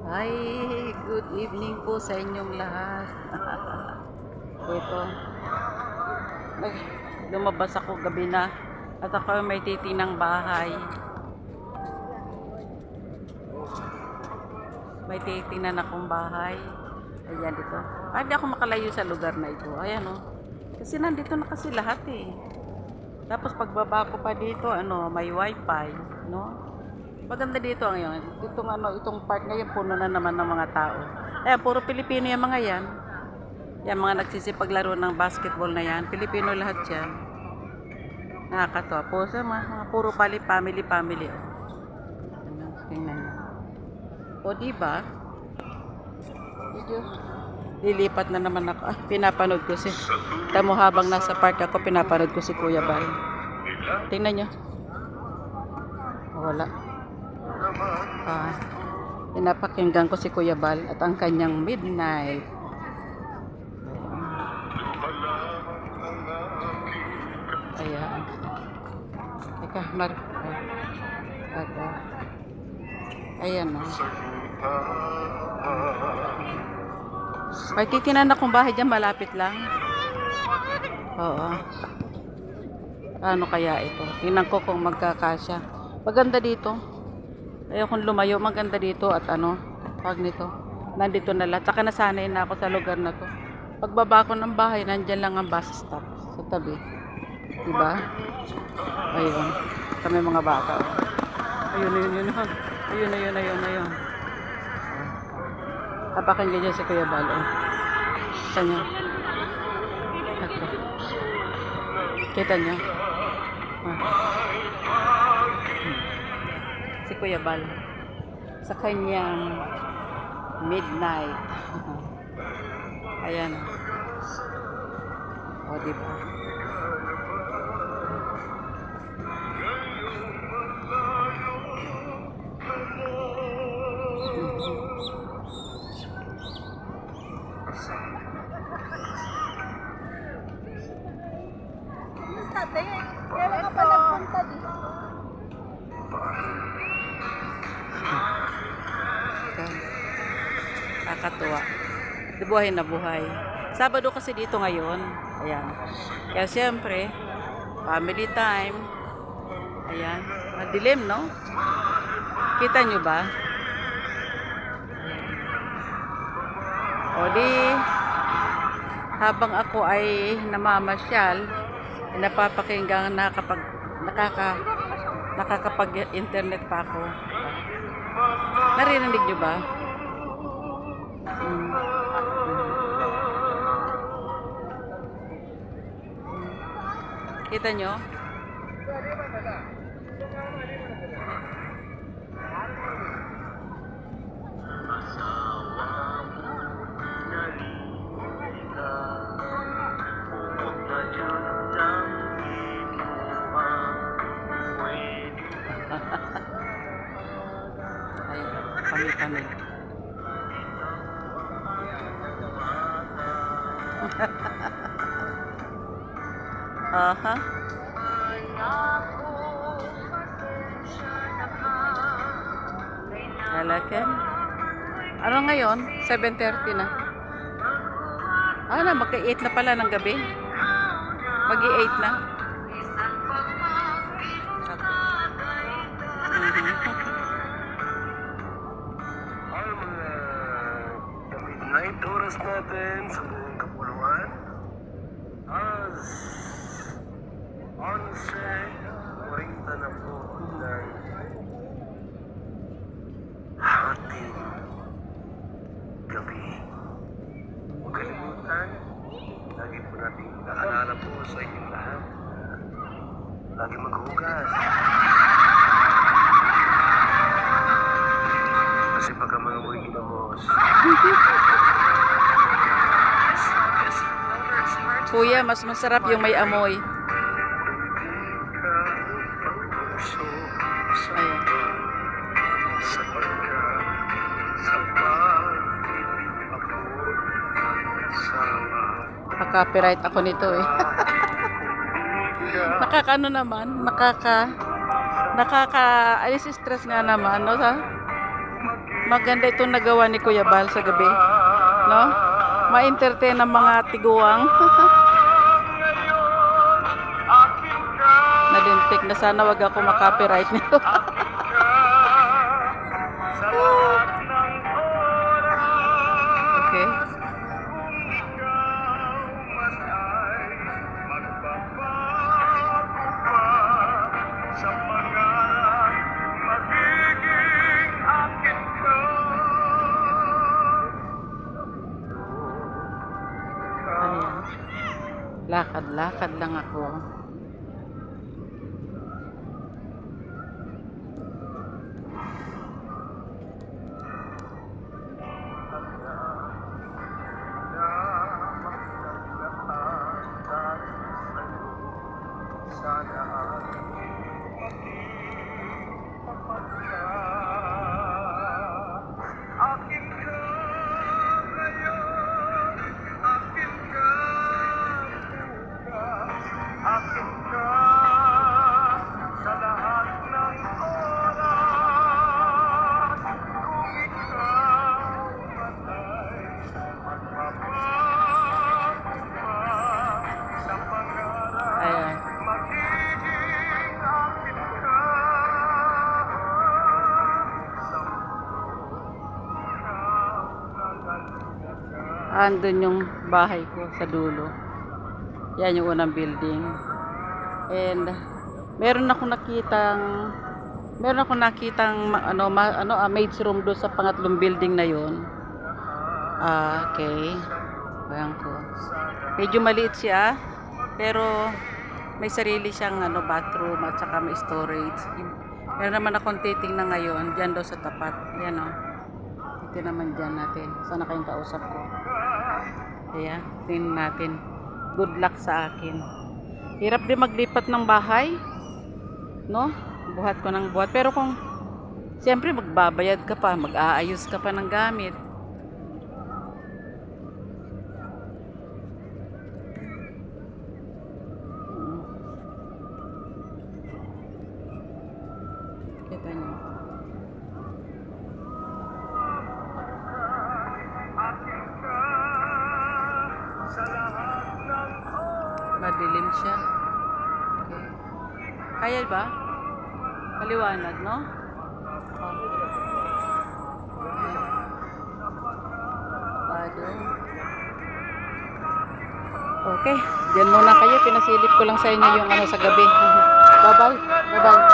Hi, good evening po sa inyong lahat. Ito, lumabas ako gabi na at ako may titinang bahay. May titinan akong bahay. Ayan dito. Hindi ako makalayo sa lugar na ito. Ayan oh. Kasi nandito na kasi lahat eh. Tapos pagbaba ko pa dito, may wifi, no? Maganda dito ngayon. Itong part ngayon puno na naman ng mga tao. Ayan, puro Pilipino yung mga yan. Yan, mga nagsisipaglaro ng basketball na yan. Pilipino lahat yan. Nakakatawa po sa mga puro family. Tingnan nyo. O diba? Lilipat na naman ako. Pinapanood ko si tamo habang nasa park ako, pinapanood ko si Kuya Bal. Tingnan nyo. Wala. Pinapakinggan ko si Kuya Bal at ang kanyang Midnight. Ayan. Teka, ayan o. May titinan akong bahay dyan, malapit lang. Oo. Ano kaya ito? Tingnan ko kung magkakasya. Maganda dito. Ayokong lumayo, maganda dito at pag nito. Nandito na lahat. Saka nasanay na ako sa lugar na to. Pagbaba ko ng bahay, nandyan lang ang bus stop sa tabi. Diba? Ayun. Kami mga bata. Ayun. Ayun. Tapakinggan dyan si Kuya Bal. Kanya. Kita nyo? Si Kuya Bal sa kanyang Midnight. Ayan. O, diba? Kailan ka pa nagpunta dito? Nakakatuwa. Buhay na buhay. Sabado kasi dito ngayon. Ayan. Kaya siyempre, family time. Ayan. Madilim, no? Kita nyo ba? O di, habang ako ay namamasyal, napapakinggan na kapag nakakapag-internet pa ako. Narinig nyo ba? Kita nyo? Ay, panay. Aha. Lalaken. Ano ngayon? 7:30 na. Magka-8 na pala ng gabi. Mag-i-8 na. Midnight oras natin sa buong kapuluan. As 11:40 na po ng ating gabi. Huwag kalimutan, lagi po natin naalala po sa inyong lahat. Lagi maghugas. Kasi pagka mga mga ginamos. Kuya, mas masarap yung may amoy. Ayan. Copyright ako nito eh. Nakakaano naman, Nakaka-alis stress nga naman, no? Maganda itong nagawa ni Kuya Bal sa gabi, no? Ma-entertain ang mga tiguang. Nalintik na sana wag ako makopyright nito. Okay. Ayan. Lakad-lakad lang ako. Ayan. Andun yung bahay ko sa dulo. Yan yung unang building. And meron akong nakitang maid's room doon sa pangatlong building na yon. Okay. Ayan ko. Medyo maliit siya, pero may sarili siyang bathroom at saka may storage. Meron naman akong titingnan ngayon diyan daw sa tapat. Yan Ito naman dyan natin. Sana kayong kausap ko. Kaya, tingnan natin. Good luck sa akin. Hirap din maglipat ng bahay. No? Buhat ko ng buhat. Pero kung, siyempre magbabayad ka pa, mag-aayos ka pa ng gamit. Kita niyo. Madilim siya. Okay. Kaya ba? Maliwanag, no? Okay. Diyan muna kayo. Pinasilip ko lang sa inyo yung sa gabi. Bye-bye. Bye-bye.